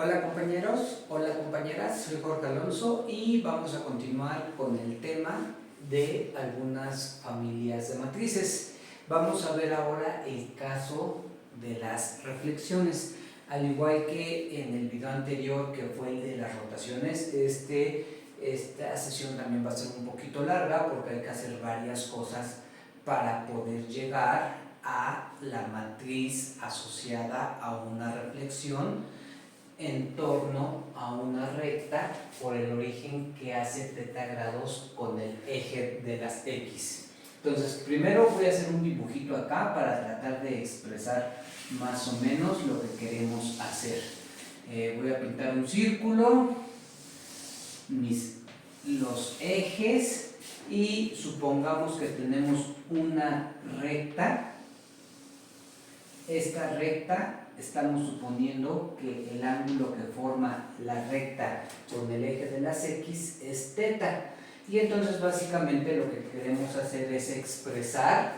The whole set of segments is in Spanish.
Hola compañeros, hola compañeras, soy Jorge Alonso y vamos a continuar con el tema de algunas familias de matrices. Vamos a ver ahora el caso de las reflexiones. Al igual que en el video anterior, que fue el de las rotaciones, esta sesión también va a ser un poquito larga porque hay que hacer varias cosas para poder llegar a la matriz asociada a una reflexión en torno a una recta por el origen que hace θ grados con el eje de las X. Entonces, primero voy a hacer un dibujito acá para tratar de expresar más o menos lo que queremos hacer. Voy a pintar un círculo, los ejes, y supongamos que tenemos una recta. Esta recta, estamos suponiendo que el ángulo que forma la recta con el eje de las X es θ. Y entonces básicamente lo que queremos hacer es expresar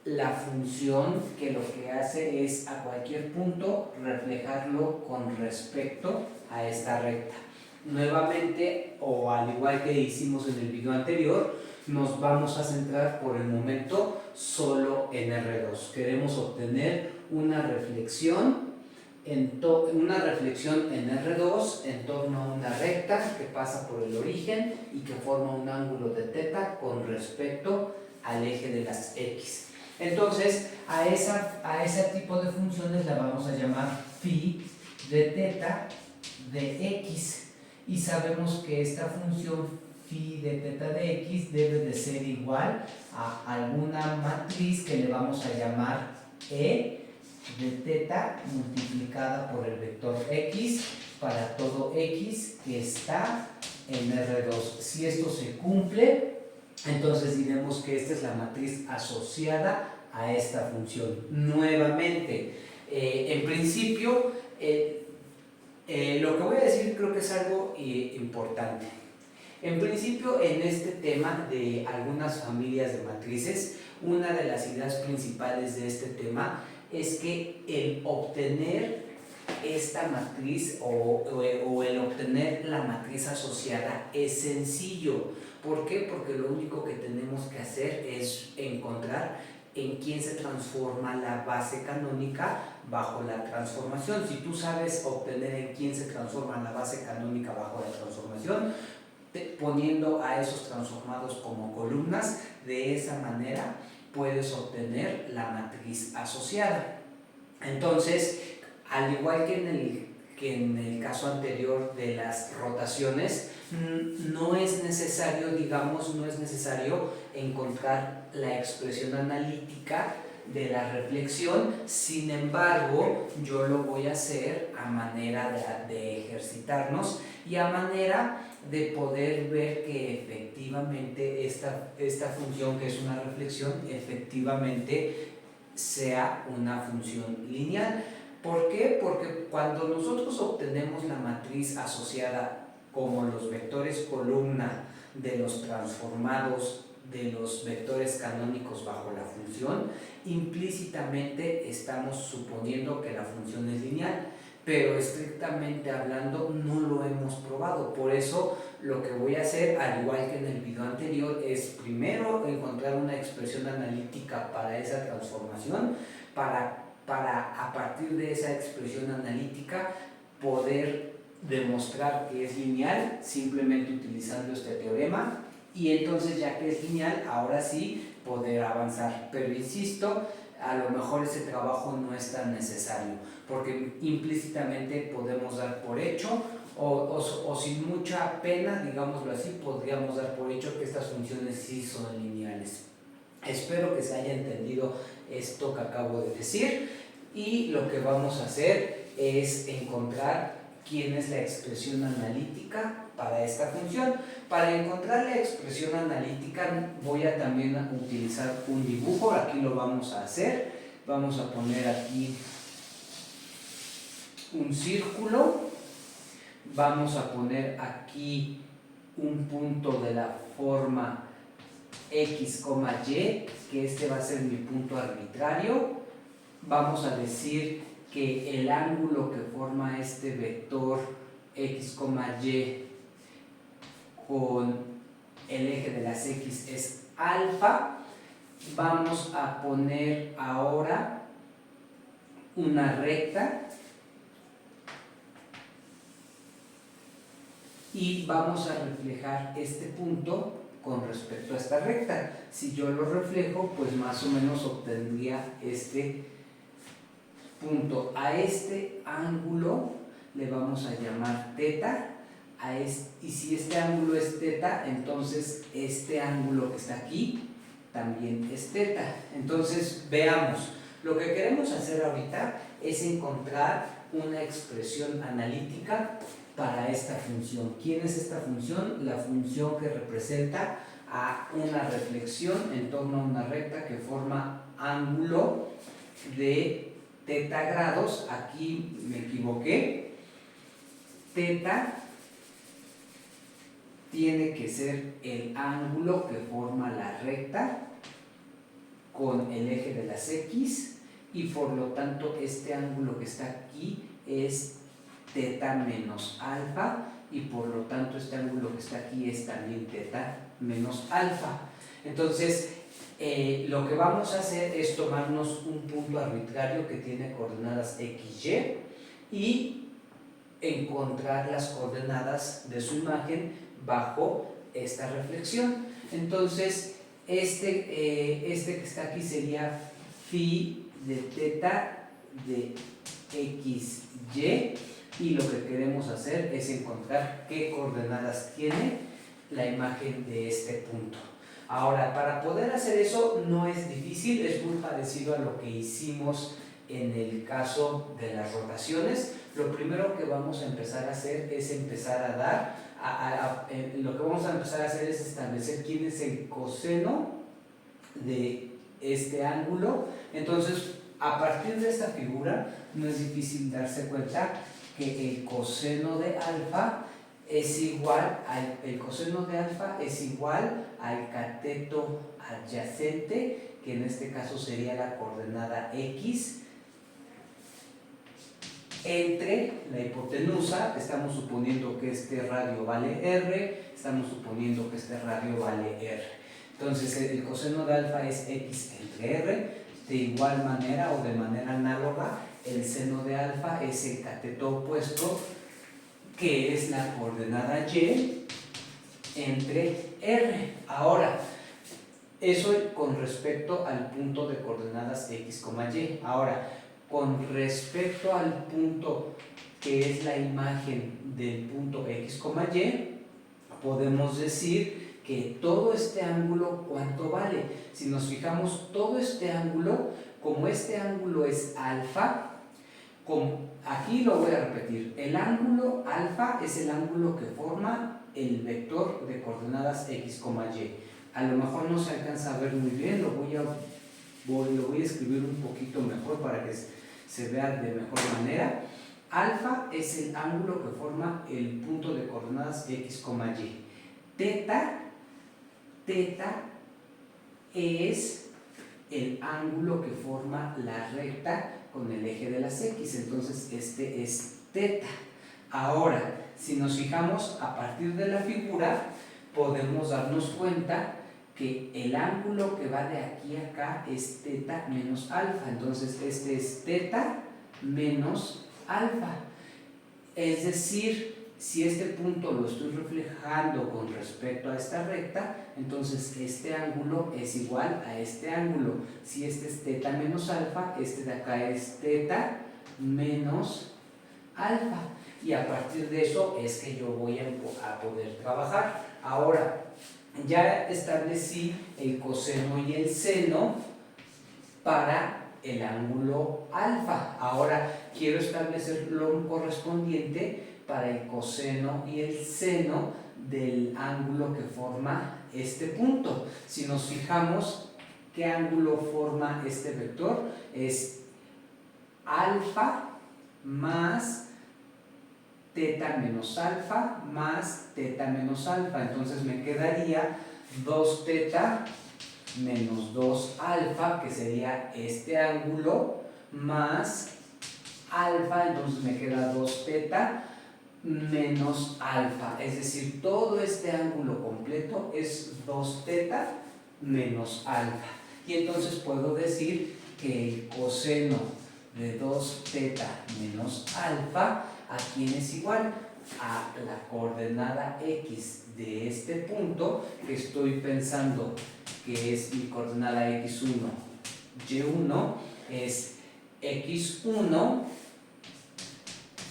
la función que lo que hace es a cualquier punto reflejarlo con respecto a esta recta. Nuevamente, o al igual que hicimos en el video anterior, nos vamos a centrar por el momento solo en R2. Queremos obtener una reflexión en R2 en torno a una recta que pasa por el origen y que forma un ángulo de θ con respecto al eje de las X. Entonces, a ese tipo de funciones la vamos a llamar phi de θ de X. Y sabemos que esta función phi de θ de X debe de ser igual a alguna matriz que le vamos a llamar E de θ multiplicada por el vector X para todo X que está en R2. Si esto se cumple, entonces diremos que esta es la matriz asociada a esta función. Nuevamente, en principio, lo que voy a decir creo que es algo importante. En principio, en este tema de algunas familias de matrices, una de las ideas principales de este tema es que el obtener esta matriz o el obtener la matriz asociada es sencillo. ¿Por qué? Porque lo único que tenemos que hacer es encontrar en quién se transforma la base canónica bajo la transformación. Si tú sabes obtener en quién se transforma la base canónica bajo la transformación, poniendo a esos transformados como columnas, de esa manera puedes obtener la matriz asociada. Entonces, al igual que en el caso anterior de las rotaciones, no es necesario encontrar la expresión analítica de la reflexión. Sin embargo, yo lo voy a hacer a manera de ejercitarnos y a manera de poder ver que efectivamente esta función, que es una reflexión, efectivamente sea una función lineal. ¿Por qué? Porque cuando nosotros obtenemos la matriz asociada como los vectores columna de los transformados de los vectores canónicos bajo la función, implícitamente estamos suponiendo que la función es lineal, pero estrictamente hablando no lo hemos probado. Por eso lo que voy a hacer, al igual que en el video anterior, es primero encontrar una expresión analítica para esa transformación, para a partir de esa expresión analítica poder demostrar que es lineal simplemente utilizando este teorema, y entonces, ya que es lineal, ahora sí poder avanzar. Pero insisto, a lo mejor ese trabajo no es tan necesario, porque implícitamente podemos dar por hecho o sin mucha pena, digámoslo así, podríamos dar por hecho que estas funciones sí son lineales. Espero que se haya entendido esto que acabo de decir, y lo que vamos a hacer es encontrar quién es la expresión analítica para esta función. Para encontrar la expresión analítica voy a también utilizar un dibujo. Aquí lo vamos a hacer. Vamos a poner aquí un círculo. Vamos a poner aquí un punto de la forma X, Y, que este va a ser mi punto arbitrario. Vamos a decir que el ángulo que forma este vector x, y con el eje de las x es alfa, vamos a poner ahora una recta y vamos a reflejar este punto con respecto a esta recta. Si yo lo reflejo, pues más o menos obtendría este punto. A este ángulo le vamos a llamar teta, y si este ángulo es teta, entonces este ángulo que está aquí también es teta. Entonces veamos, lo que queremos hacer ahorita es encontrar una expresión analítica para esta función. ¿Quién es esta función? La función que representa a una reflexión en torno a una recta que forma ángulo de teta grados. Aquí me equivoqué. Teta tiene que ser el ángulo que forma la recta con el eje de las x, y por lo tanto este ángulo que está aquí es teta menos alfa, y por lo tanto este ángulo que está aquí es también teta menos alfa. Entonces lo que vamos a hacer es tomarnos un punto arbitrario que tiene coordenadas xy y encontrar las coordenadas de su imagen bajo esta reflexión. Entonces este que está aquí sería phi de teta de xy, y lo que queremos hacer es encontrar qué coordenadas tiene la imagen de este punto. Ahora, para poder hacer eso no es difícil, es muy parecido a lo que hicimos en el caso de las rotaciones. Lo primero que vamos a empezar a hacer es establecer quién es el coseno de este ángulo. Entonces, a partir de esta figura no es difícil darse cuenta que el coseno de alfa es igual al cateto adyacente, que en este caso sería la coordenada x, entre la hipotenusa. Estamos suponiendo que este radio vale r, estamos suponiendo que este radio vale r. Entonces el coseno de alfa es x entre r. De igual manera o de manera análoga, el seno de alfa es el cateto opuesto, que es la coordenada y entre r. Ahora, eso con respecto al punto de coordenadas x, y. Ahora, con respecto al punto que es la imagen del punto x, y, podemos decir que todo este ángulo, ¿cuánto vale? Si nos fijamos, todo este ángulo, como este ángulo es alfa, aquí lo voy a repetir, el ángulo alfa es el ángulo que forma el vector de coordenadas x, y. A lo mejor no se alcanza a ver muy bien, lo voy a escribir un poquito mejor para que se vea de mejor manera. Alfa es el ángulo que forma el punto de coordenadas x, y. Teta es el ángulo que forma la recta con el eje de las x, entonces este es teta. Ahora, si nos fijamos a partir de la figura, podemos darnos cuenta que el ángulo que va de aquí a acá es teta menos alfa, entonces este es teta menos alfa. Es decir, si este punto lo estoy reflejando con respecto a esta recta, entonces este ángulo es igual a este ángulo. Si este es teta menos alfa, este de acá es teta menos alfa. Y a partir de eso es que yo voy a poder trabajar. Ahora, ya establecí el coseno y el seno para el ángulo alfa. Ahora quiero establecer lo correspondiente para el coseno y el seno del ángulo que forma este punto. Si nos fijamos, ¿qué ángulo forma este vector? Es alfa más teta menos alfa más teta menos alfa. Entonces me quedaría 2 teta menos 2 alfa, que sería este ángulo, más alfa, entonces me queda 2 teta menos alfa, es decir, todo este ángulo completo es 2 teta menos alfa. Y entonces puedo decir que el coseno de 2 teta menos alfa, ¿a quién es igual? A la coordenada x de este punto, que estoy pensando que es mi coordenada x1, y1, es x1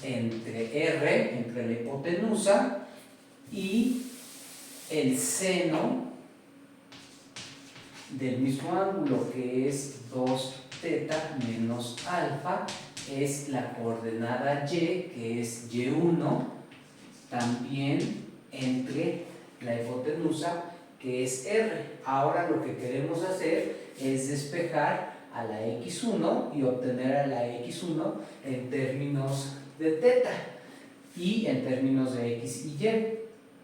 entre r, entre la hipotenusa, y el seno del mismo ángulo, que es 2 teta menos alfa, es la coordenada y, que es y1, también entre la hipotenusa, que es r. Ahora lo que queremos hacer es despejar a la x1 y obtener a la x1 en términos de teta y en términos de x y y.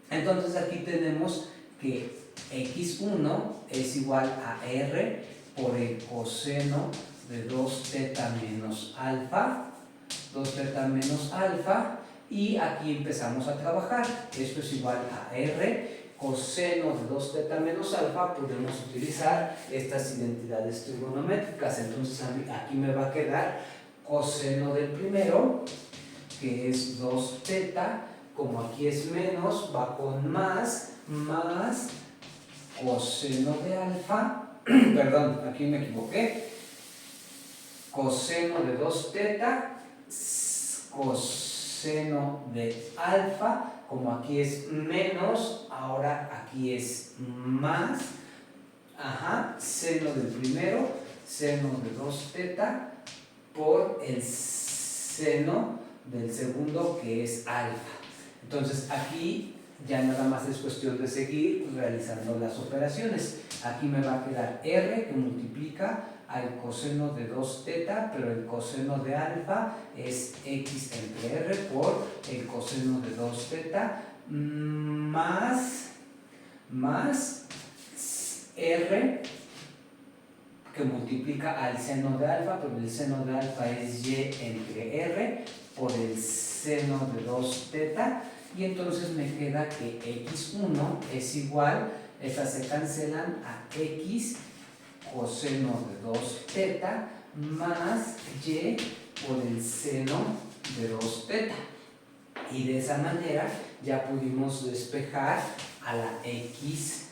Entonces aquí tenemos que x1 es igual a r por el coseno de 2 teta menos alfa, 2 teta menos alfa, y aquí empezamos a trabajar. Esto es igual a r coseno de 2 teta menos alfa. Podemos utilizar estas identidades trigonométricas. Entonces aquí me va a quedar coseno del primero, que es 2 teta, como aquí es menos, va con más coseno de alfa, perdón, aquí me equivoqué, coseno de 2 teta, coseno de alfa, como aquí es menos, ahora aquí es más, seno del primero, seno de 2 teta, por el seno del segundo, que es alfa. Entonces aquí ya nada más es cuestión de seguir realizando las operaciones. Aquí me va a quedar r, que multiplica al coseno de 2 teta, pero el coseno de alfa es x entre r por el coseno de 2 teta más r, que multiplica al seno de alfa, pero el seno de alfa es y entre r por el seno de 2 teta, y entonces me queda que x1 es igual, estas se cancelan, a x coseno de 2 teta más y por el seno de 2 teta. Y de esa manera ya pudimos despejar a la x1.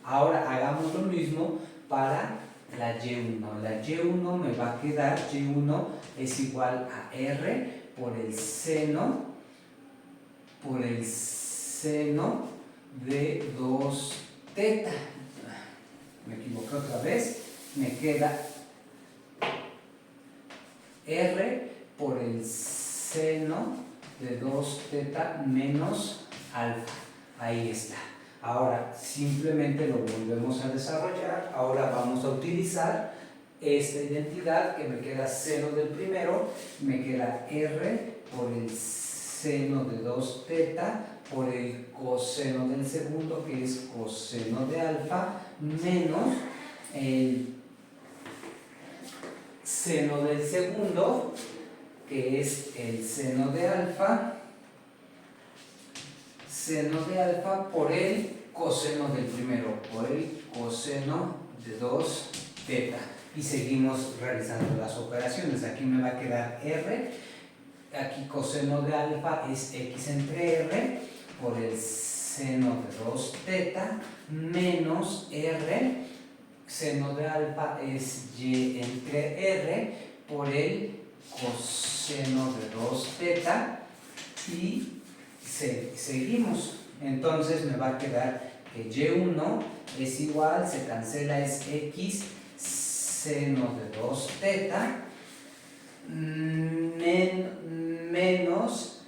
Ahora hagamos lo mismo para la y1. La y1 me va a quedar, y1 es igual a r por el seno de 2 teta. Me equivoqué otra vez, me queda r por el seno de 2 teta menos alfa. Ahí está. Ahora simplemente lo volvemos a desarrollar. Ahora vamos a utilizar esta identidad, que me queda seno del primero, me queda r por el seno de 2 teta por el coseno del segundo, que es coseno de alfa, menos el seno del segundo, que es el seno de alfa por el coseno del primero, por el coseno de 2 teta. Y seguimos realizando las operaciones. Aquí me va a quedar r, aquí coseno de alfa es x entre r por el seno de 2 teta menos r, seno de alfa es y entre r por el coseno de 2 teta, y seguimos. Entonces me va a quedar que y1 es igual, se cancela, es x seno de 2 teta menos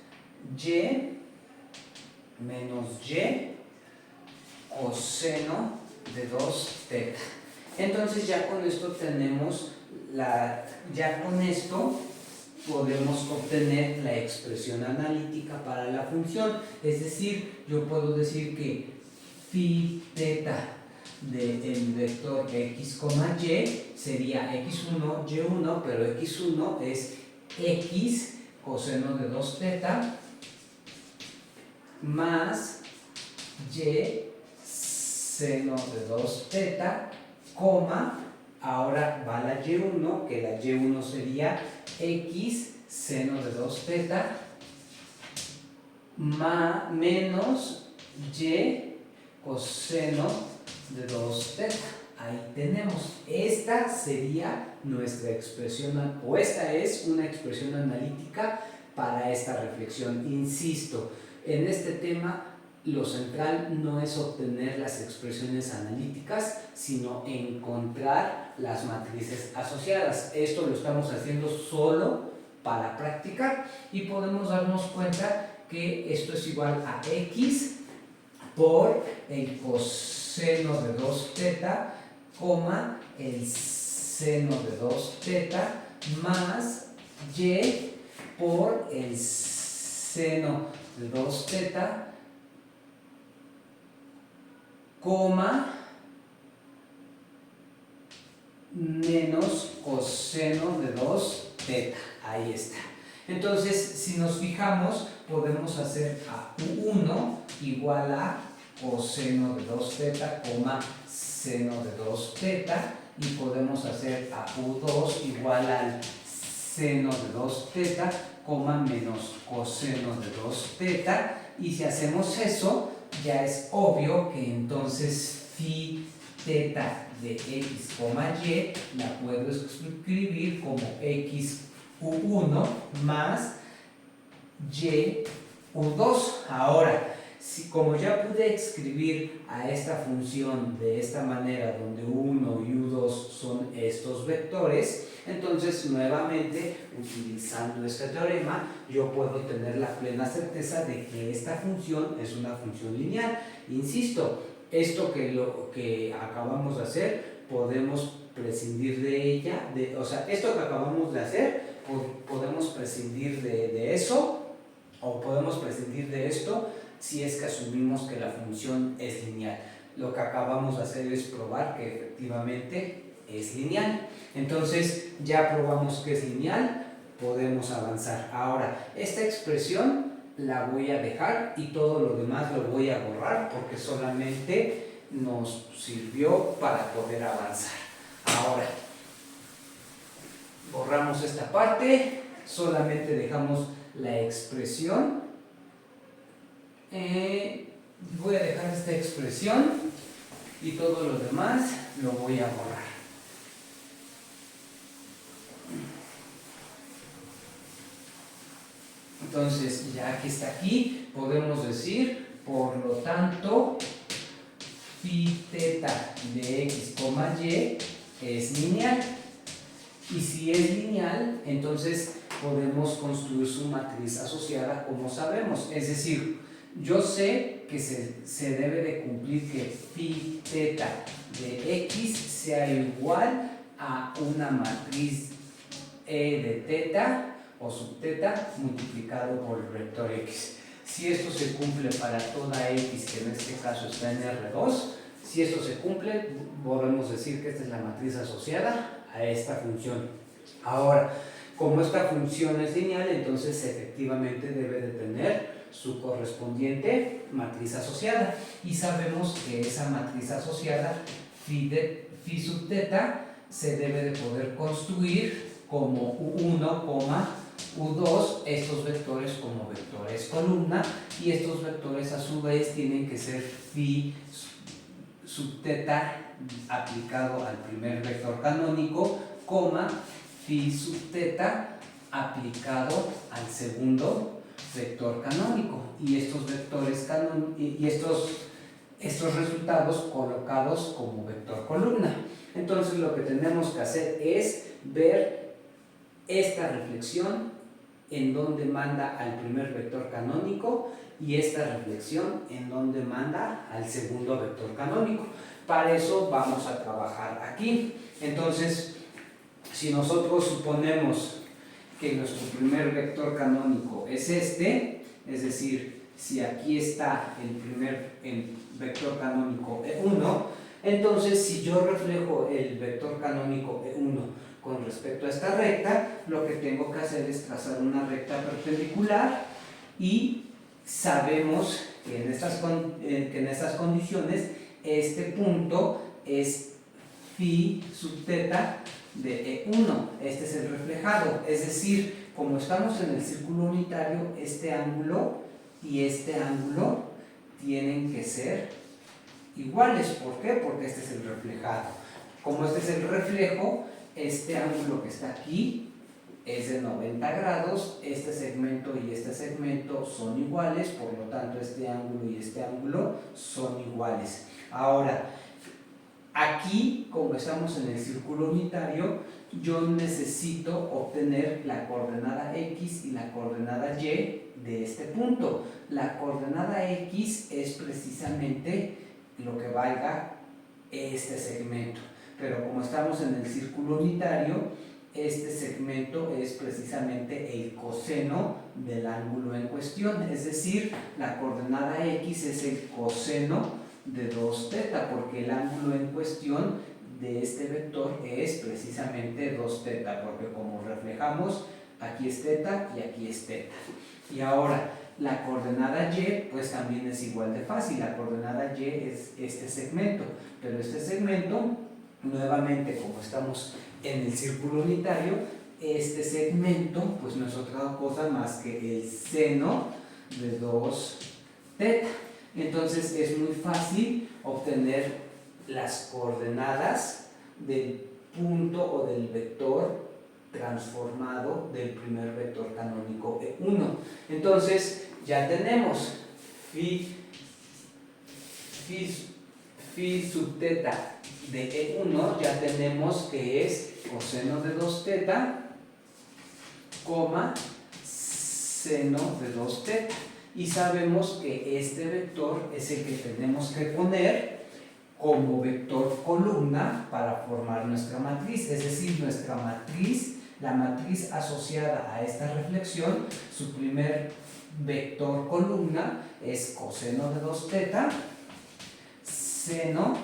y coseno de 2 teta. Entonces ya con esto tenemos ya con esto podemos obtener la expresión analítica para la función. Es decir, yo puedo decir que phi teta del vector x, y sería x1, y1, pero x1 es x coseno de 2 teta más y seno de 2 teta, coma, ahora va la y1, que la y1 sería x seno de 2 teta menos y coseno de 2 teta. Ahí tenemos. Esta sería nuestra expresión, o esta es una expresión analítica para esta reflexión. Insisto, en este tema lo central no es obtener las expresiones analíticas, sino encontrar las matrices asociadas. Esto lo estamos haciendo solo para practicar y podemos darnos cuenta que esto es igual a x por el coseno de 2 teta, coma, el seno de 2 teta más y por el seno de 2 teta, coma, menos coseno de 2 teta. Ahí está. Entonces, si nos fijamos, podemos hacer a U1 igual a coseno de 2 teta, coma, seno de 2 teta, y podemos hacer a U2 igual al seno de 2 teta, coma, menos coseno de 2 teta, y si hacemos eso, ya es obvio que entonces phi teta de x, y la puedo escribir como x U1 más y U2. Ahora, como ya pude escribir a esta función de esta manera, donde U1 y U2 son estos vectores, entonces nuevamente, utilizando este teorema, yo puedo tener la plena certeza de que esta función es una función lineal. Insisto, esto que acabamos de hacer, podemos prescindir de ella, o sea, esto que acabamos de hacer, podemos prescindir de eso, o podemos prescindir de esto si es que asumimos que la función es lineal. Lo que acabamos de hacer es probar que efectivamente es lineal. Entonces, ya probamos que es lineal, podemos avanzar. Ahora, esta expresión la voy a dejar y todo lo demás lo voy a borrar porque solamente nos sirvió para poder avanzar. Ahora, borramos esta parte, solamente dejamos la expresión. Voy a dejar esta expresión y todo lo demás lo voy a borrar. Entonces, ya que está aquí, podemos decir, por lo tanto, phi teta de x, y es lineal. Y si es lineal, entonces podemos construir su matriz asociada como sabemos. Es decir, yo sé que se debe de cumplir que phi teta de x sea igual a una matriz E de teta o subteta multiplicado por el vector x. Si esto se cumple para toda x, que en este caso está en R2, si esto se cumple, podemos decir que esta es la matriz asociada a esta función. Ahora, como esta función es lineal, entonces efectivamente debe de tener su correspondiente matriz asociada. Y sabemos que esa matriz asociada, phi sub teta, se debe de poder construir como U1, U2, estos vectores como vectores columna, y estos vectores a su vez tienen que ser phi sub teta aplicado al primer vector canónico, phi sub teta aplicado al segundo vector canónico, y estos vectores estos resultados colocados como vector columna. Entonces lo que tenemos que hacer es ver esta reflexión en donde manda al primer vector canónico y esta reflexión en donde manda al segundo vector canónico. Para eso vamos a trabajar aquí. Entonces, si nosotros suponemos que nuestro primer vector canónico es este, es decir, si aquí está el primer vector canónico 1, Entonces, si yo reflejo el vector canónico E1 con respecto a esta recta, lo que tengo que hacer es trazar una recta perpendicular y sabemos que en estas condiciones este punto es phi sub teta de E1. Este es el reflejado, es decir, como estamos en el círculo unitario, este ángulo y este ángulo tienen que ser iguales. ¿Por qué? Porque este es el reflejado. Como este es el reflejo, este ángulo que está aquí es de 90 grados, este segmento y este segmento son iguales, por lo tanto este ángulo y este ángulo son iguales. Ahora, aquí, como estamos en el círculo unitario, yo necesito obtener la coordenada X y la coordenada Y de este punto. La coordenada X es precisamente lo que valga este segmento, pero como estamos en el círculo unitario, este segmento es precisamente el coseno del ángulo en cuestión, es decir, la coordenada X es el coseno de 2 teta, porque el ángulo en cuestión de este vector es precisamente 2 teta, porque como reflejamos, aquí es teta y aquí es teta. Y ahora, la coordenada Y pues también es igual de fácil, la coordenada Y es este segmento, pero este segmento, nuevamente como estamos en el círculo unitario, este segmento pues no es otra cosa más que el seno de 2 teta. Entonces es muy fácil obtener las coordenadas del punto o del vector transformado del primer vector canónico E1. Entonces ya tenemos phi sub teta de E1, ya tenemos que es coseno de 2 teta, coma, seno de 2 teta. Y sabemos que este vector es el que tenemos que poner como vector columna para formar nuestra matriz, es decir, nuestra matriz, la matriz asociada a esta reflexión, su primer vector columna es coseno de 2 teta, seno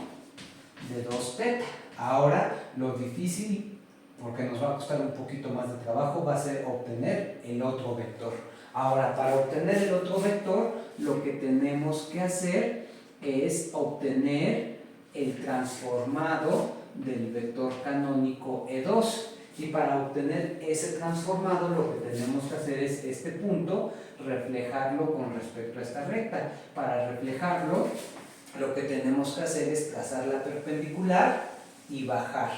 de 2 teta. Ahora, lo difícil, porque nos va a costar un poquito más de trabajo, va a ser obtener el otro vector. Ahora, para obtener el otro vector, lo que tenemos que hacer es obtener el transformado del vector canónico E2. Y para obtener ese transformado, lo que tenemos que hacer es este punto, reflejarlo con respecto a esta recta. Para reflejarlo, lo que tenemos que hacer es trazar la perpendicular y bajar.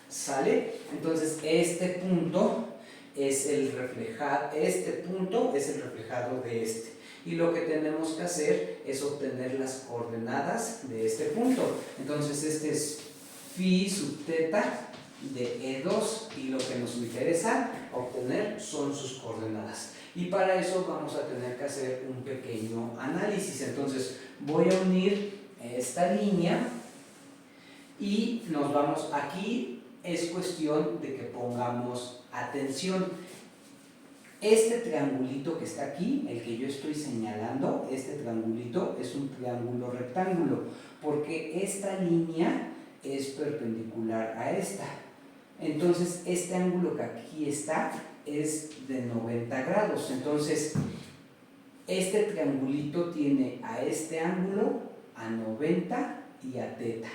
¿Sale? Entonces, este punto es el reflejado de este. Y lo que tenemos que hacer es obtener las coordenadas de este punto. Entonces, este es phi sub teta de E2 y lo que nos interesa obtener son sus coordenadas. Y para eso vamos a tener que hacer un pequeño análisis. Entonces, voy a unir esta línea y nos vamos aquí. Es cuestión de que pongamos atención. Este triangulito que está aquí, el que yo estoy señalando, este triangulito es un triángulo rectángulo, porque esta línea es perpendicular a esta. Entonces, este ángulo que aquí está es de 90 grados. Entonces, este triangulito tiene a este ángulo, a 90 y a teta.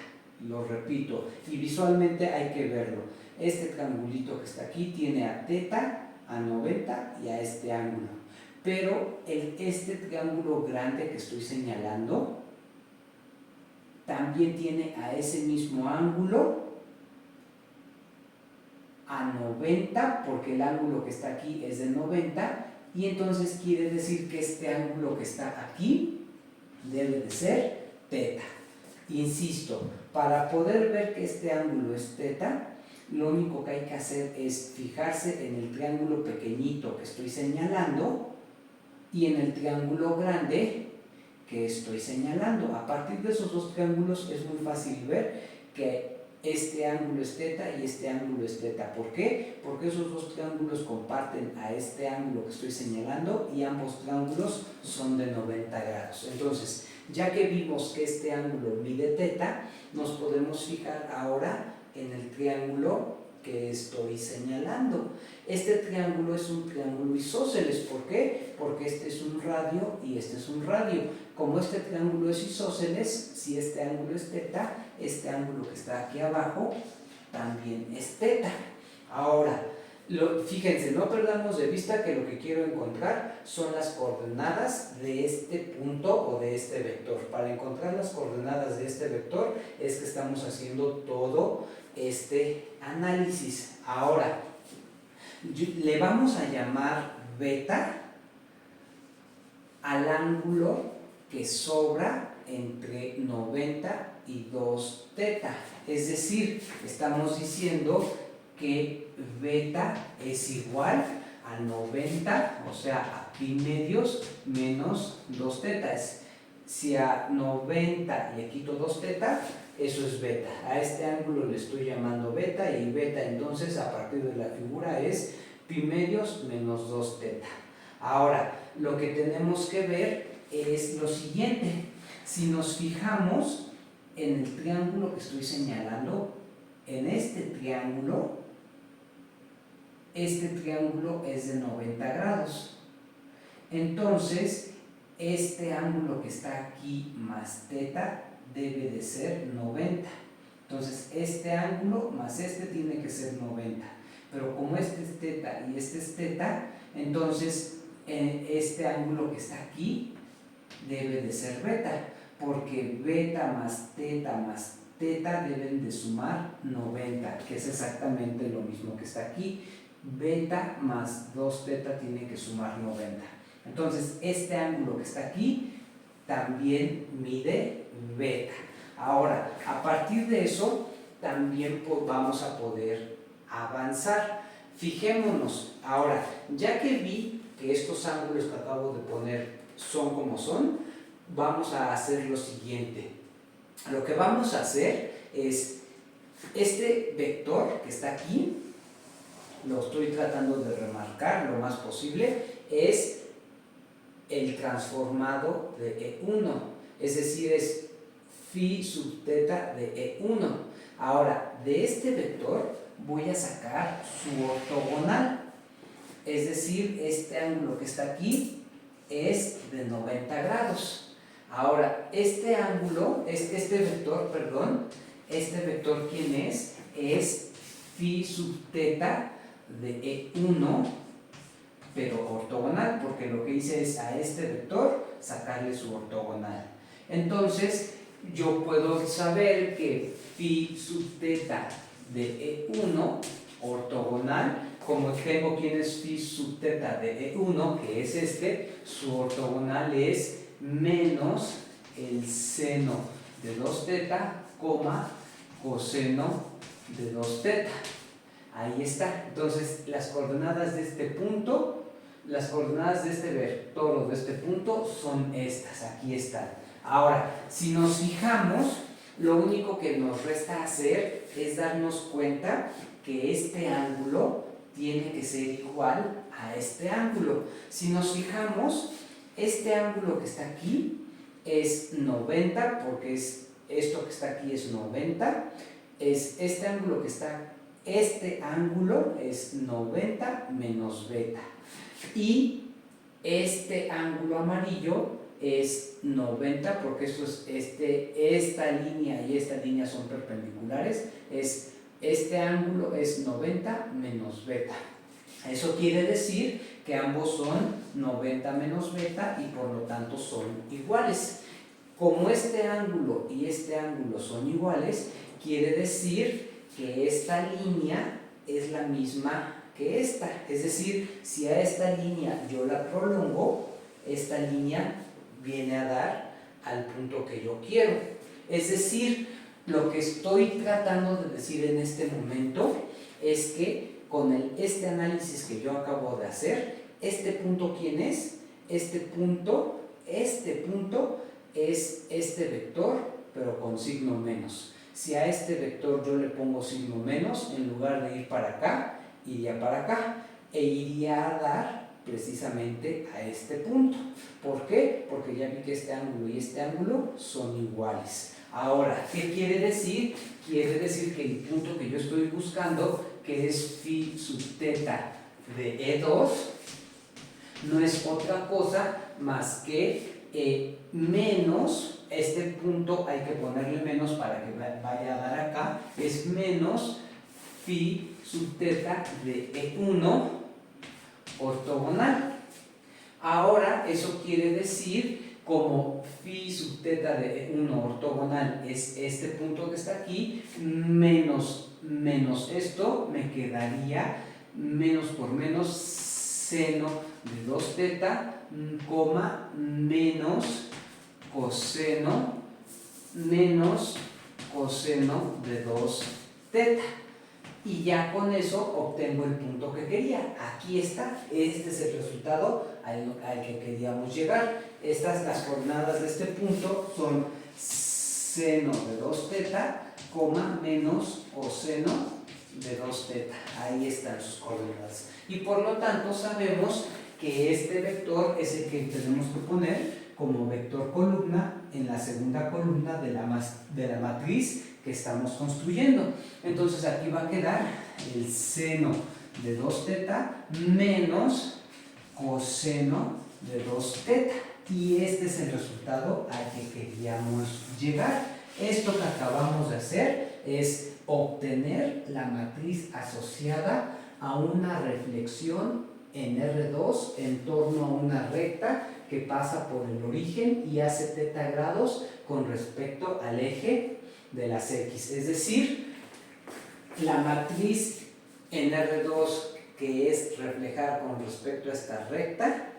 Lo repito, y visualmente hay que verlo. Este triangulito que está aquí tiene a teta, a 90 y a este ángulo. Pero este triángulo grande que estoy señalando también tiene a ese mismo ángulo, a 90, porque el ángulo que está aquí es de 90, y entonces quiere decir que este ángulo que está aquí debe de ser teta. Insisto, para poder ver que este ángulo es teta, lo único que hay que hacer es fijarse en el triángulo pequeñito que estoy señalando y en el triángulo grande que estoy señalando. A partir de esos dos triángulos es muy fácil ver que este ángulo es teta y este ángulo es teta. ¿Por qué? Porque esos dos triángulos comparten a este ángulo que estoy señalando y ambos triángulos son de 90 grados. Entonces, Ya que vimos que este ángulo mide teta, nos podemos fijar ahora en el triángulo que estoy señalando. Este triángulo es un triángulo isósceles. ¿Por qué? Porque este es un radio y este es un radio. Como este triángulo es isósceles, si este ángulo es teta, este ángulo que está aquí abajo también es teta. Ahora, fíjense, no perdamos de vista que lo que quiero encontrar son las coordenadas de este punto o de este vector. Para encontrar las coordenadas de este vector es que estamos haciendo todo este análisis. Ahora, le vamos a llamar beta al ángulo que sobra entre 90 y 2 teta. Es decir, estamos diciendo que beta es igual a 90, o sea, a pi medios menos 2 teta. Si a 90 le quito 2 teta, eso es beta. A este ángulo le estoy llamando beta, y beta entonces a partir de la figura es pi medios menos 2 teta. Ahora, lo que tenemos que ver es lo siguiente. Si nos fijamos en el triángulo que estoy señalando, en este triángulo es de 90 grados. Entonces, este ángulo que está aquí más teta debe de ser 90. Entonces, este ángulo más este tiene que ser 90. Pero como este es teta y este es teta, entonces este ángulo que está aquí debe de ser beta, porque beta más teta deben de sumar 90, que es exactamente lo mismo que está aquí. Beta más 2 teta tiene que sumar 90. Entonces, este ángulo que está aquí también mide beta. Ahora, a partir de eso, también vamos a poder avanzar. Fijémonos, ahora, ya que vi que estos ángulos que acabo de poner son como son, vamos a hacer lo siguiente. Lo que vamos a hacer es, este vector que está aquí, lo estoy tratando de remarcar lo más posible, es el transformado de E1, es decir, es phi sub teta de E1. Ahora, de este vector voy a sacar su ortogonal, es decir, este ángulo que está aquí es de 90 grados. Ahora, este vector, ¿quién es? Es phi sub teta de E1, pero ortogonal, porque lo que hice es a este vector sacarle su ortogonal. Entonces, yo puedo saber que phi sub teta de E1 ortogonal, como tengo quién es phi sub teta de E1, que es este, su ortogonal es menos el seno de 2 teta, coseno de 2 teta. Ahí está. Entonces, las coordenadas de este punto, las coordenadas de este vector o de este punto son estas. Aquí están. Ahora, si nos fijamos, lo único que nos resta hacer es darnos cuenta que este ángulo tiene que ser igual a este ángulo. Si nos fijamos, este ángulo que está aquí es 90, porque esto que está aquí es 90. Este ángulo es 90 menos beta. Y este ángulo amarillo es 90, porque esto es esta línea y esta línea son perpendiculares. Este ángulo es 90 menos beta. Eso quiere decir que ambos son 90 menos beta y por lo tanto son iguales. Como este ángulo y este ángulo son iguales, quiere decir que esta línea es la misma que esta. Es decir, si a esta línea yo la prolongo, esta línea viene a dar al punto que yo quiero. Es decir, lo que estoy tratando de decir en este momento es que con este análisis que yo acabo de hacer, este punto, ¿quién es? Este punto es este vector, pero con signo menos. Si a este vector yo le pongo signo menos, en lugar de ir para acá, iría para acá e iría a dar precisamente a este punto. ¿Por qué? Porque ya vi que este ángulo y este ángulo son iguales. Ahora, ¿qué quiere decir? Quiere decir que el punto que yo estoy buscando, que es phi sub teta de E2, no es otra cosa más que menos, este punto hay que ponerle menos para que vaya a dar acá, es menos phi sub teta de E1 ortogonal. Ahora, eso quiere decir, como phi sub teta de E1 ortogonal es este punto que está aquí, menos esto, me quedaría menos por menos seno de 2 teta, coma, menos coseno de 2 teta. Y ya con eso obtengo el punto que quería. Aquí está, este es el resultado al que queríamos llegar. Las coordenadas de este punto son seno de 2 teta, coma, menos coseno de 2 teta. Ahí están sus coordenadas. Y por lo tanto sabemos que este vector es el que tenemos que poner como vector columna en la segunda columna de la matriz que estamos construyendo. Entonces aquí va a quedar el seno de 2 teta menos coseno de 2 teta. Y este es el resultado al que queríamos llegar. Esto que acabamos de hacer es obtener la matriz asociada a una reflexión en R2 en torno a una recta que pasa por el origen y hace teta grados con respecto al eje de las X. Es decir, la matriz en R2 que es reflejar con respecto a esta recta,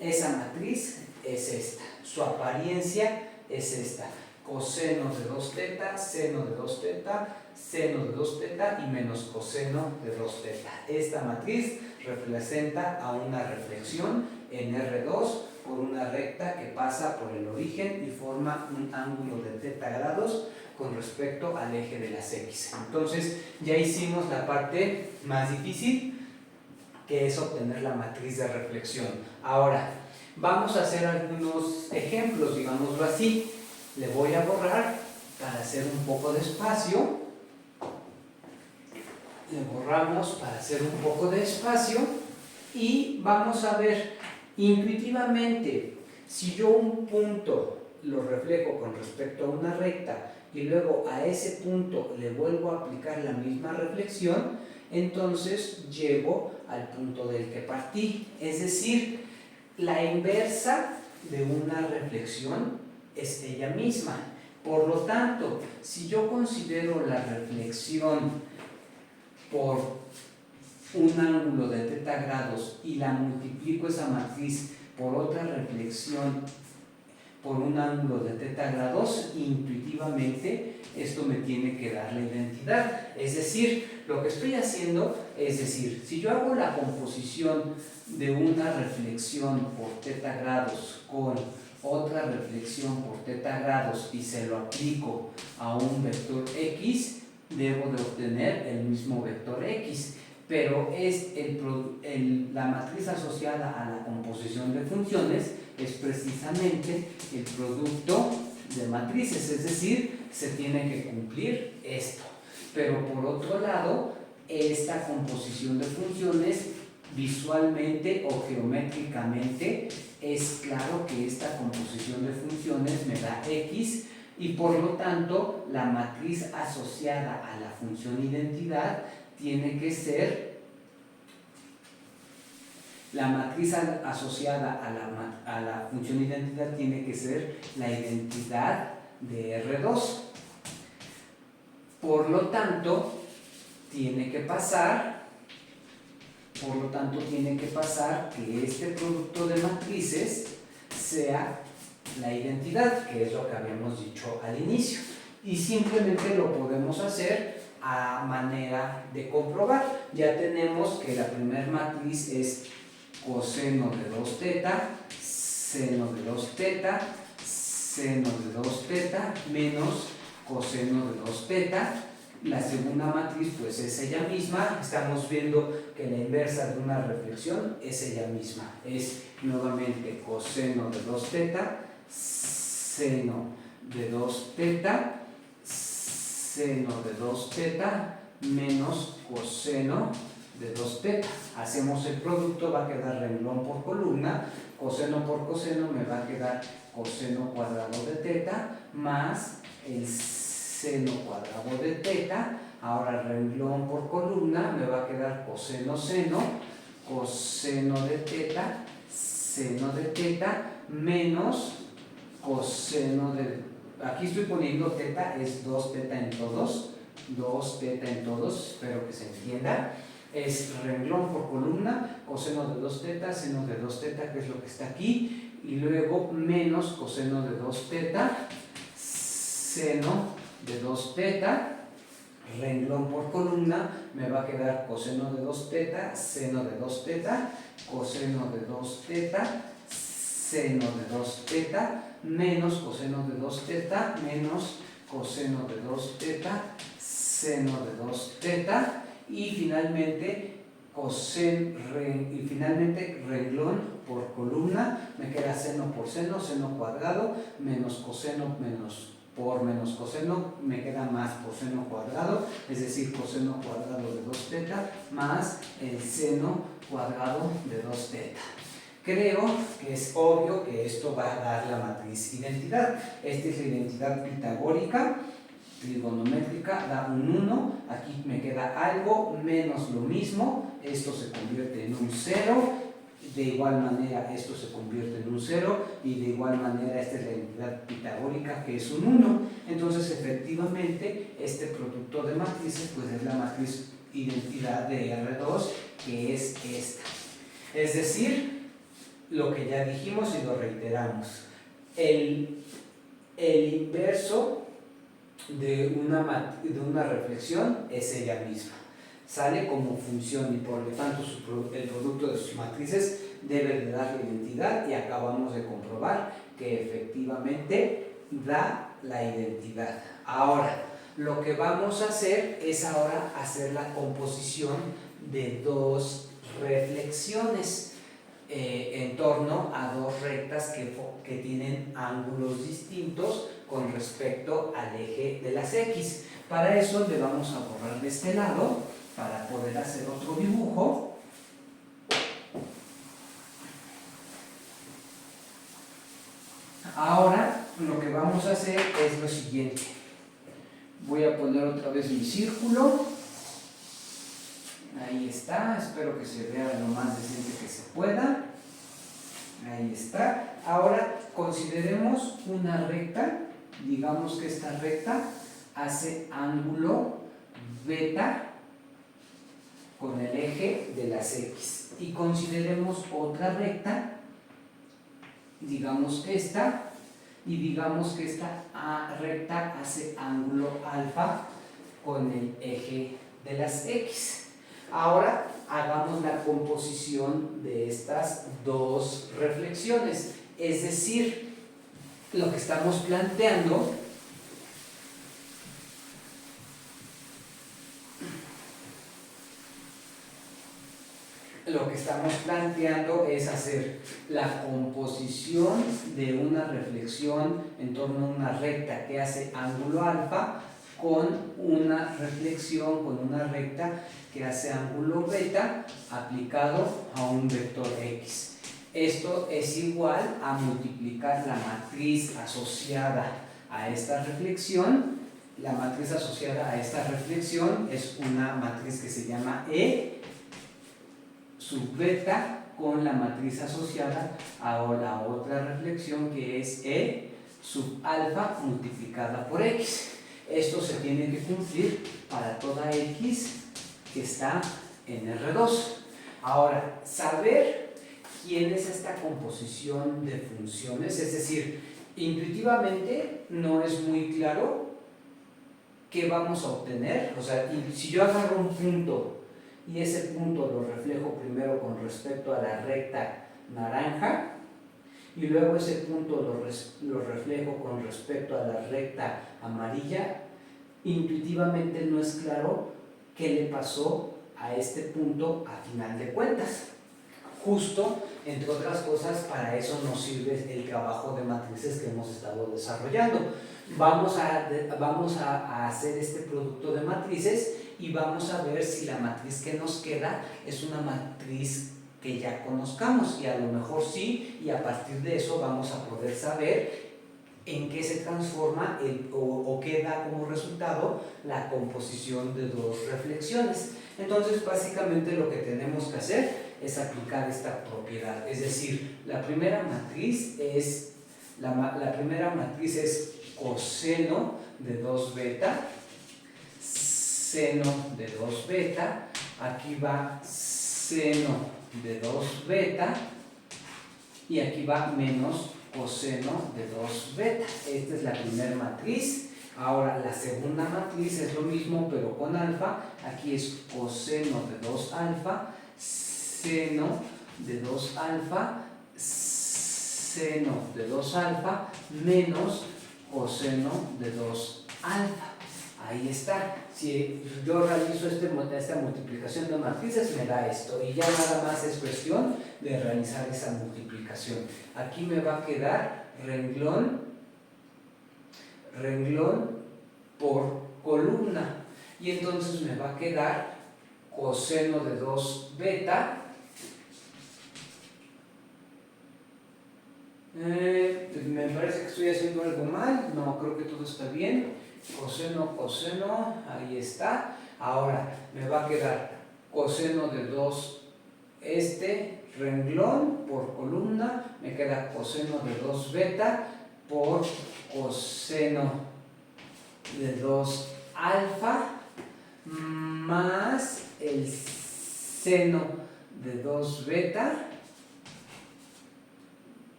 esa matriz es esta. Su apariencia es esta. Coseno de 2 teta, seno de 2 teta, seno de 2 teta y menos coseno de 2 teta. Esta matriz representa a una reflexión en R2 por una recta que pasa por el origen y forma un ángulo de teta grados con respecto al eje de las X. Entonces ya hicimos la parte más difícil, que es obtener la matriz de reflexión. Ahora vamos a hacer algunos ejemplos, digámoslo así. Le voy a borrar para hacer un poco de espacio. Le borramos para hacer un poco de espacio y vamos a ver intuitivamente, si yo un punto lo reflejo con respecto a una recta y luego a ese punto le vuelvo a aplicar la misma reflexión, entonces llego al punto del que partí. Es decir, la inversa de una reflexión es ella misma. Por lo tanto, si yo considero la reflexión por un ángulo de teta grados y la multiplico esa matriz por otra reflexión por un ángulo de teta grados, intuitivamente esto me tiene que dar la identidad. Es decir, lo que estoy haciendo es decir, si yo hago la composición de una reflexión por teta grados con otra reflexión por teta grados y se lo aplico a un vector X, debo de obtener el mismo vector X, pero es la matriz asociada a la composición de funciones es precisamente el producto de matrices, es decir, se tiene que cumplir esto. Pero por otro lado, esta composición de funciones visualmente o geométricamente es claro que esta composición de funciones me da X y por lo tanto la matriz asociada a la función identidad tiene que ser la matriz asociada a la función identidad tiene que ser la identidad de R2. Por lo tanto, tiene que pasar que este producto de matrices sea la identidad, que es lo que habíamos dicho al inicio. Y simplemente lo podemos hacer a manera de comprobar. Ya tenemos que la primera matriz es coseno de 2 teta, seno de 2 teta, seno de 2 teta, menos coseno de 2 teta. La segunda matriz pues es ella misma, estamos viendo que la inversa de una reflexión es ella misma, es nuevamente coseno de 2 teta, seno de 2 teta, seno de 2 teta menos coseno de 2 teta. Hacemos el producto, va a quedar renglón por columna, coseno por coseno me va a quedar coseno cuadrado de teta más el seno cuadrado de teta. Ahora renglón por columna me va a quedar coseno seno, coseno de teta, seno de teta menos coseno de, aquí estoy poniendo teta, es 2 teta en todos, 2 teta en todos, espero que se entienda. Es renglón por columna, coseno de 2 teta, seno de 2 teta, que es lo que está aquí, y luego menos coseno de 2 teta, seno de 2 teta, renglón por columna, me va a quedar coseno de 2 teta, seno de 2 teta, coseno de 2 teta, seno de 2 teta, menos coseno de 2 teta, menos coseno de 2 teta, seno de 2 teta, y finalmente renglón por columna, me queda seno por seno, seno cuadrado, menos coseno menos coseno, me queda más coseno cuadrado, es decir, coseno cuadrado de 2 teta más el seno cuadrado de 2 teta. Creo que es obvio que esto va a dar la matriz identidad. Esta es la identidad pitagórica, trigonométrica, da un 1, aquí me queda algo menos lo mismo, esto se convierte en un 0, de igual manera esto se convierte en un 0 y de igual manera esta es la identidad pitagórica que es un 1. Entonces efectivamente este producto de matrices pues es la matriz identidad de R2, que es esta. Es decir, lo que ya dijimos y lo reiteramos, el inverso de una reflexión es ella misma, sale como función y por lo tanto el producto de sus matrices debe de dar la identidad, y acabamos de comprobar que efectivamente da la identidad. Ahora, lo que vamos a hacer es ahora hacer la composición de dos reflexiones en torno a dos rectas que tienen ángulos distintos con respecto al eje de las X. Para eso le vamos a borrar de este lado para poder hacer otro dibujo. Ahora lo que vamos a hacer es lo siguiente. Voy a poner otra vez mi círculo. Ahí está, espero que se vea lo más decente que se pueda. Ahí está. Ahora consideremos una recta. Digamos que esta recta hace ángulo beta con el eje de las X. Y consideremos otra recta, digamos esta, y digamos que esta recta hace ángulo alfa con el eje de las X. Ahora hagamos la composición de estas dos reflexiones, es decir, lo que estamos planteando es hacer la composición de una reflexión en torno a una recta que hace ángulo alfa con una reflexión, con una recta que hace ángulo beta aplicado a un vector X. Esto es igual a multiplicar la matriz asociada a esta reflexión. La matriz asociada a esta reflexión es una matriz que se llama E sub beta con la matriz asociada a la otra reflexión que es E sub alfa multiplicada por X. Esto se tiene que cumplir para toda X que está en R2. Ahora, saber quién es esta composición de funciones, es decir, intuitivamente no es muy claro qué vamos a obtener. O sea, si yo agarro un punto y ese punto lo reflejo primero con respecto a la recta naranja y luego ese punto lo reflejo con respecto a la recta amarilla, intuitivamente no es claro qué le pasó a este punto a final de cuentas. Justo, entre otras cosas, para eso nos sirve el trabajo de matrices que hemos estado desarrollando. Vamos a hacer este producto de matrices y vamos a ver si la matriz que nos queda es una matriz que ya conozcamos, y a lo mejor sí, y a partir de eso vamos a poder saber en qué se transforma o qué da como resultado la composición de dos reflexiones. Entonces, básicamente lo que tenemos que hacer es aplicar esta propiedad, es decir, la primera matriz es coseno de 2 beta, seno de 2 beta, aquí va seno de 2 beta y aquí va menos coseno de 2 beta. Esta es la primera matriz. Ahora la segunda matriz es lo mismo pero con alfa. Aquí es coseno de 2 alfa, seno de 2 alfa, seno de 2 alfa, menos coseno de 2 alfa. Ahí está. Si yo realizo esta multiplicación de matrices, me da esto. Y ya nada más es cuestión de realizar esa multiplicación. Aquí me va a quedar renglón por columna. Y entonces me va a quedar coseno de 2 beta. Me parece que estoy haciendo algo mal. No, creo que todo está bien. Coseno, ahí está. Ahora me va a quedar coseno de 2 renglón por columna, me queda coseno de 2 beta por coseno de 2 alfa más el seno de 2 beta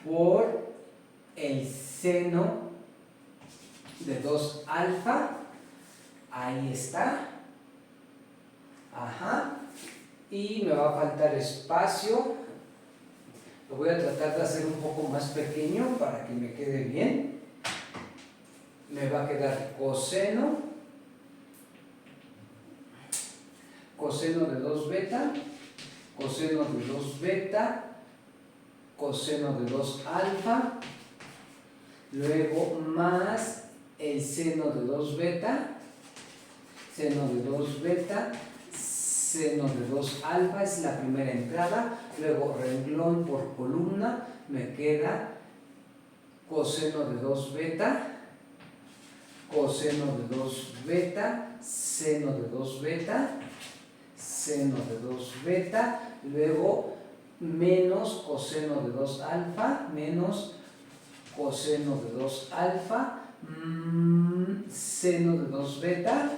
por el seno de 2 alfa. Ahí está. Ajá. Y me va a faltar espacio. Lo voy a tratar de hacer un poco más pequeño para que me quede bien. Me va a quedar coseno de 2 beta, coseno de 2 beta, coseno de 2 alfa, luego más el seno de 2 beta, seno de 2 beta, seno de 2 alfa, es la primera entrada, luego renglón por columna, me queda coseno de 2 beta, coseno de 2 beta, seno de 2 beta, seno de 2 beta, luego menos coseno de 2 alfa, menos coseno de 2 alfa, seno de 2 beta,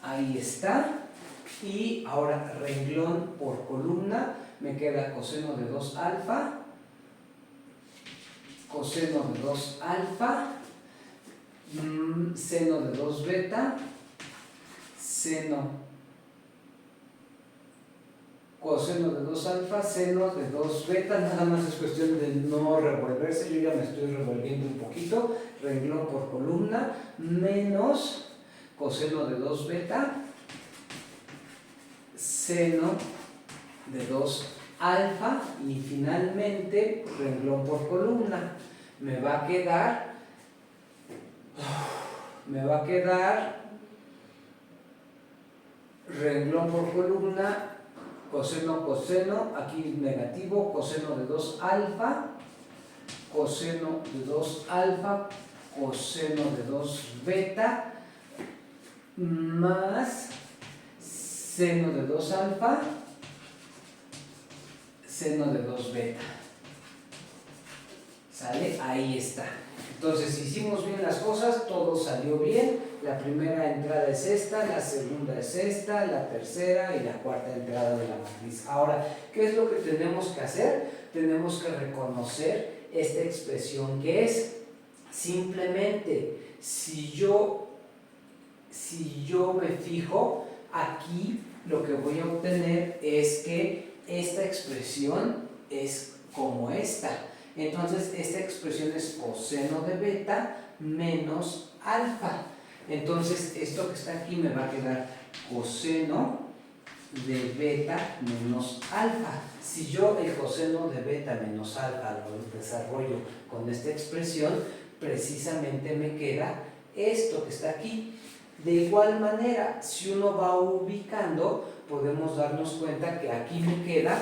ahí está. Y ahora renglón por columna, me queda coseno de 2 alfa, coseno de 2 alfa, seno de 2 beta, coseno de 2 alfa, seno de 2 beta, nada más es cuestión de no revolverse, yo ya me estoy revolviendo un poquito, renglón por columna, menos coseno de 2 beta, seno de 2 alfa y finalmente renglón por columna. Me va a quedar renglón por columna, coseno, aquí negativo, coseno de 2 alfa, coseno de 2 alfa, coseno de 2 beta, más seno de 2 alfa, seno de 2 beta. ¿Sale? Ahí está. Entonces, si hicimos bien las cosas, todo salió bien. La primera entrada es esta, la segunda es esta, la tercera y la cuarta entrada de la matriz. Ahora, ¿qué es lo que tenemos que hacer? Tenemos que reconocer esta expresión que es simplemente, si yo me fijo aquí, lo que voy a obtener es que esta expresión es como esta. Entonces, esta expresión es coseno de beta menos alfa. Entonces esto que está aquí me va a quedar coseno de beta menos alfa. Si yo el coseno de beta menos alfa lo desarrollo con esta expresión, precisamente me queda esto que está aquí. De igual manera, si uno va ubicando, podemos darnos cuenta que aquí me queda,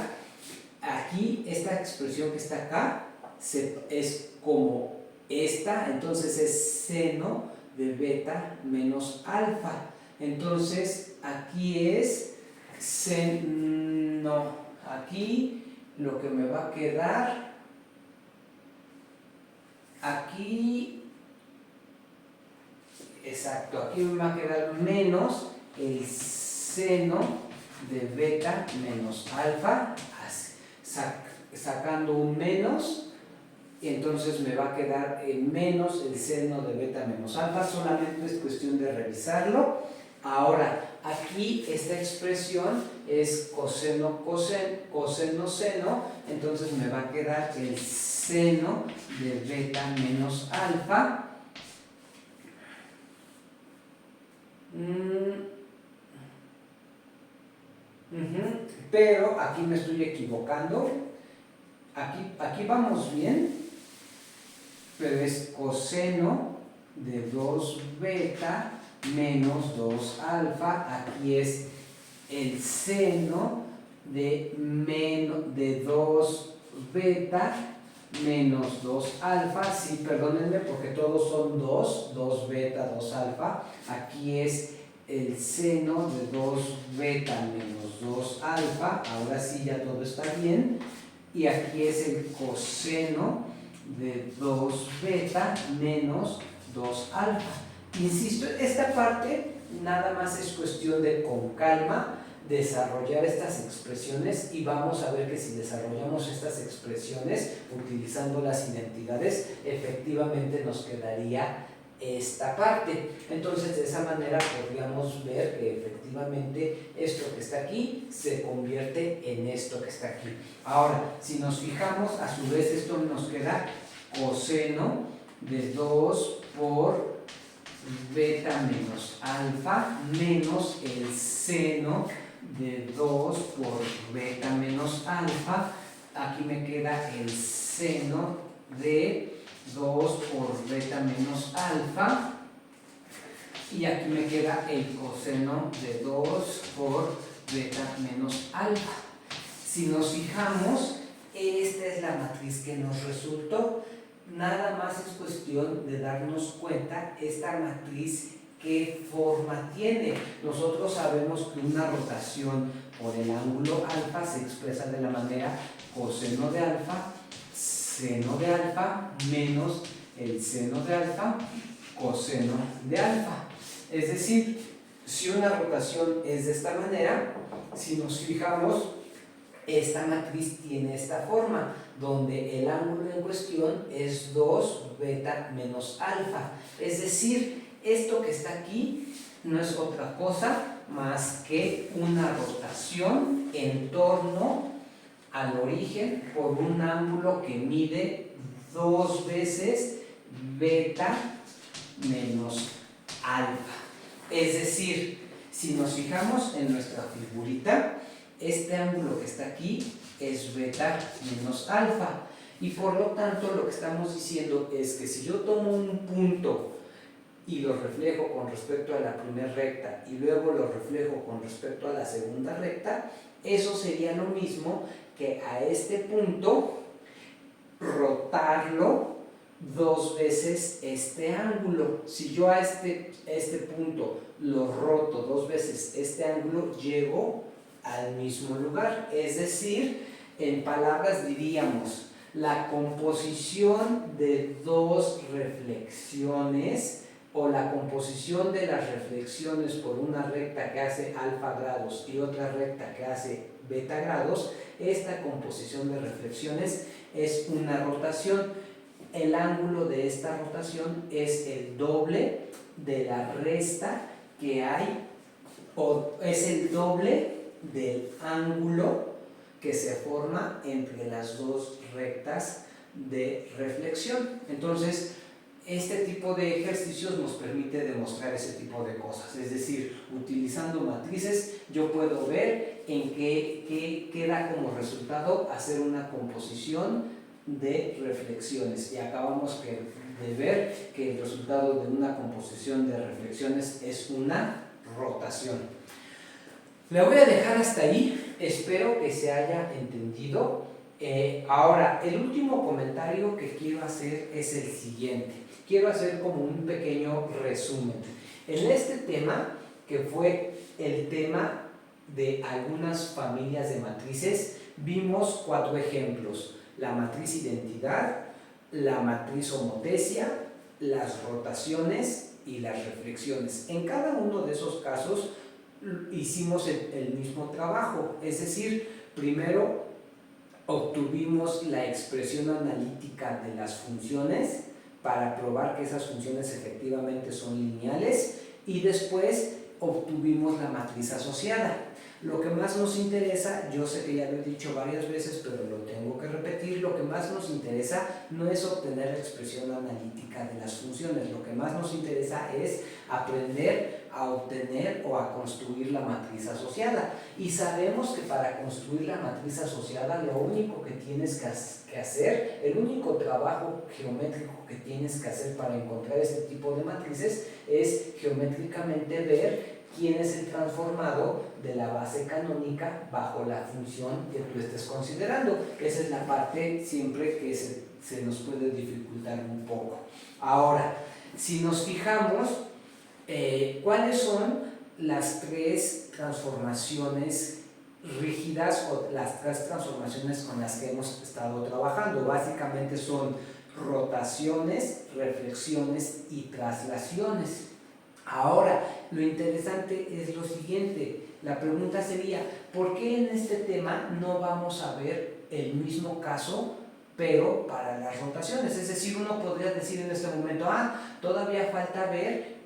aquí esta expresión que está acá es como esta, entonces es seno de beta menos alfa. Entonces aquí es seno, aquí lo que me va a quedar, aquí, exacto, aquí me va a quedar menos el seno de beta menos alfa, sacando un menos, y entonces me va a quedar menos el seno de beta menos alfa. Solamente es cuestión de revisarlo. Ahora, aquí esta expresión es coseno, coseno, seno, entonces me va a quedar el seno de beta menos alfa. Pero aquí me estoy equivocando. Aquí vamos bien, pero es coseno de 2 beta menos 2 alfa. Aquí es el seno de 2 beta menos 2 alfa. Sí, perdónenme porque todos son 2 beta, 2 alfa. Aquí es el seno de 2 beta menos 2 alfa. Ahora sí ya todo está bien. Y aquí es el coseno de 2 beta menos 2 alfa. Insisto, esta parte nada más es cuestión de con calma desarrollar estas expresiones, y vamos a ver que si desarrollamos estas expresiones utilizando las identidades, efectivamente nos quedaría esta parte. Entonces de esa manera podríamos ver que efectivamente esto que está aquí se convierte en esto que está aquí. Ahora, si nos fijamos, a su vez esto nos queda coseno de 2 por beta menos alfa menos el seno de 2 por beta menos alfa. Aquí me queda el seno de 2 por beta menos alfa, y aquí me queda el coseno de 2 por beta menos alfa. Si nos fijamos, esta es la matriz que nos resultó. Nada más es cuestión de darnos cuenta esta matriz qué forma tiene. Nosotros sabemos que una rotación por el ángulo alfa se expresa de la manera coseno de alfa, seno de alfa, menos el seno de alfa, coseno de alfa. Es decir, si una rotación es de esta manera, si nos fijamos, esta matriz tiene esta forma, donde el ángulo en cuestión es 2 beta menos alfa. Es decir, esto que está aquí no es otra cosa más que una rotación en torno al origen por un ángulo que mide 2 veces beta menos alfa. Es decir, si nos fijamos en nuestra figurita, este ángulo que está aquí es beta menos alfa, y por lo tanto lo que estamos diciendo es que si yo tomo un punto y lo reflejo con respecto a la primera recta y luego lo reflejo con respecto a la segunda recta, eso sería lo mismo que a este punto rotarlo 2 veces este ángulo. Si yo a este punto lo roto 2 veces este ángulo, llego al mismo lugar. Es decir, en palabras diríamos, la composición de 2 reflexiones, o la composición de las reflexiones por una recta que hace alfa grados y otra recta que hace beta grados, esta composición de reflexiones es una rotación. El ángulo de esta rotación es el doble de la resta que hay, o es el doble del ángulo que se forma entre las 2 rectas de reflexión. Entonces, Este tipo de ejercicios nos permite demostrar ese tipo de cosas, es decir, utilizando matrices yo puedo ver en qué queda como resultado hacer una composición de reflexiones, y acabamos de ver que el resultado de una composición de reflexiones es una rotación. Le voy a dejar hasta ahí, espero que se haya entendido. Ahora, el último comentario que quiero hacer es el siguiente. Quiero hacer como un pequeño resumen. En este tema, que fue el tema de algunas familias de matrices, vimos 4 ejemplos: la matriz identidad, la matriz homotesia, las rotaciones y las reflexiones. En cada uno de esos casos hicimos el mismo trabajo, es decir, primero obtuvimos la expresión analítica de las funciones para probar que esas funciones efectivamente son lineales, y después obtuvimos la matriz asociada. Lo que más nos interesa, yo sé que ya lo he dicho varias veces, pero lo tengo que repetir, lo que más nos interesa no es obtener la expresión analítica de las funciones, lo que más nos interesa es aprender a obtener o a construir la matriz asociada. Y sabemos que para construir la matriz asociada lo único que tienes que hacer, el único trabajo geométrico que tienes que hacer para encontrar este tipo de matrices es geométricamente ver quién es el transformado de la base canónica bajo la función que tú estés considerando. Esa es la parte siempre que se nos puede dificultar un poco. Ahora, si nos fijamos, ¿cuáles son las 3 transformaciones rígidas o las 3 transformaciones con las que hemos estado trabajando? Básicamente son rotaciones, reflexiones y traslaciones. Ahora, lo interesante es lo siguiente, la pregunta sería, ¿por qué en este tema no vamos a ver el mismo caso, pero para las rotaciones? Es decir, uno podría decir en este momento, todavía falta ver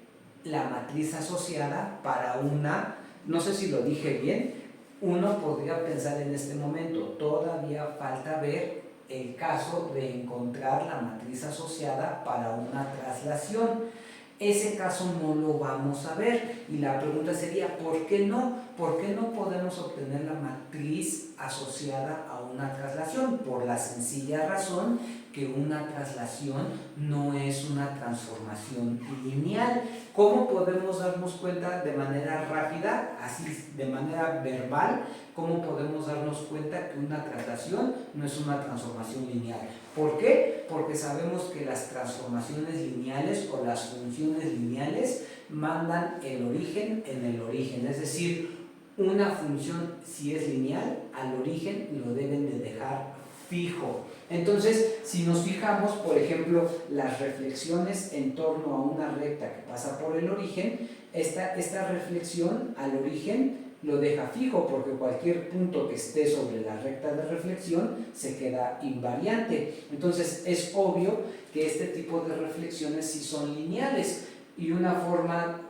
la matriz asociada para una, no sé si lo dije bien, uno podría pensar en este momento, todavía falta ver el caso de encontrar la matriz asociada para una traslación. Ese caso no lo vamos a ver, y la pregunta sería, ¿por qué no? ¿Por qué no podemos obtener la matriz asociada a una traslación? Por la sencilla razón que una traslación no es una transformación lineal. ¿Cómo podemos darnos cuenta de manera rápida, así de manera verbal, cómo podemos darnos cuenta que una traslación no es una transformación lineal? ¿Por qué? Porque sabemos que las transformaciones lineales o las funciones lineales mandan el origen en el origen, es decir, una función, si es lineal, al origen lo deben de dejar fijo. Entonces, si nos fijamos, por ejemplo, las reflexiones en torno a una recta que pasa por el origen, esta reflexión al origen lo deja fijo, porque cualquier punto que esté sobre la recta de reflexión se queda invariante. Entonces es obvio que este tipo de reflexiones sí son lineales, y una forma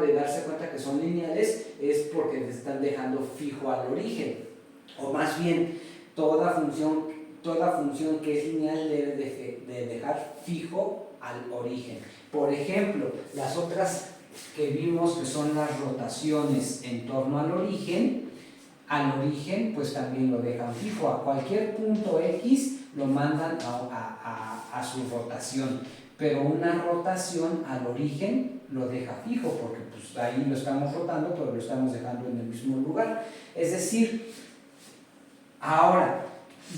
de darse cuenta que son lineales es porque te están dejando fijo al origen, o más bien toda función que es lineal debe de dejar fijo al origen. Por ejemplo, las otras que vimos, que son las rotaciones en torno al origen pues también lo dejan fijo. A cualquier punto X lo mandan a su rotación, pero una rotación al origen lo deja fijo, porque pues ahí lo estamos rotando, pero lo estamos dejando en el mismo lugar. Es decir, ahora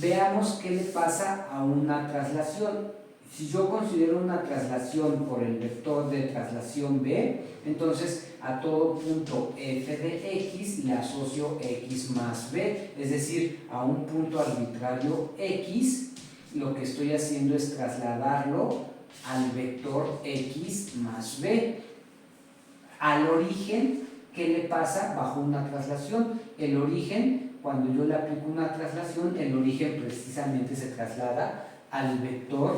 veamos qué le pasa a una traslación. Si yo considero una traslación por el vector de traslación B, entonces a todo punto f de x le asocio x más b, es decir, a un punto arbitrario x, lo que estoy haciendo es trasladarlo al vector x más b. Al origen, ¿qué le pasa bajo una traslación? El origen, cuando yo le aplico una traslación, el origen precisamente se traslada al vector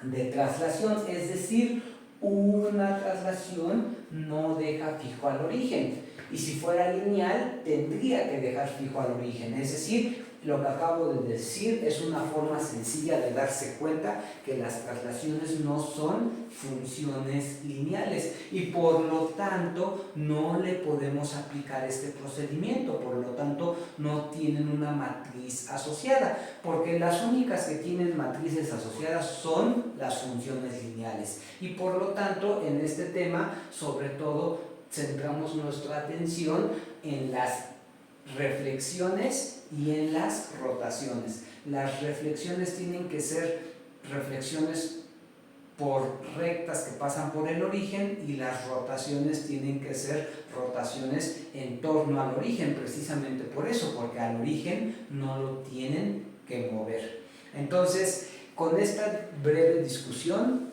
de traslación, es decir, una traslación no deja fijo al origen, y si fuera lineal tendría que dejar fijo al origen, es decir, lo que acabo de decir es una forma sencilla de darse cuenta que las traslaciones no son funciones lineales y por lo tanto no le podemos aplicar este procedimiento, por lo tanto no tienen una matriz asociada, porque las únicas que tienen matrices asociadas son las funciones lineales y por lo tanto en este tema sobre todo centramos nuestra atención en las reflexiones y en las rotaciones. Las reflexiones tienen que ser reflexiones por rectas que pasan por el origen y las rotaciones tienen que ser rotaciones en torno al origen, precisamente por eso, porque al origen no lo tienen que mover. Entonces, con esta breve discusión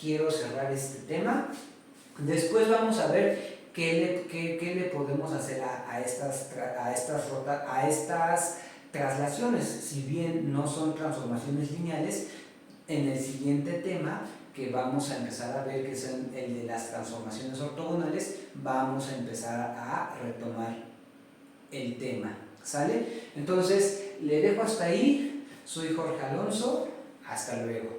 quiero cerrar este tema. Después vamos a ver qué le podemos hacer a estas traslaciones. Si bien no son transformaciones lineales, en el siguiente tema que vamos a empezar a ver, que es el de las transformaciones ortogonales, vamos a empezar a retomar el tema. ¿Sale? Entonces, le dejo hasta ahí. Soy Jorge Alonso. Hasta luego.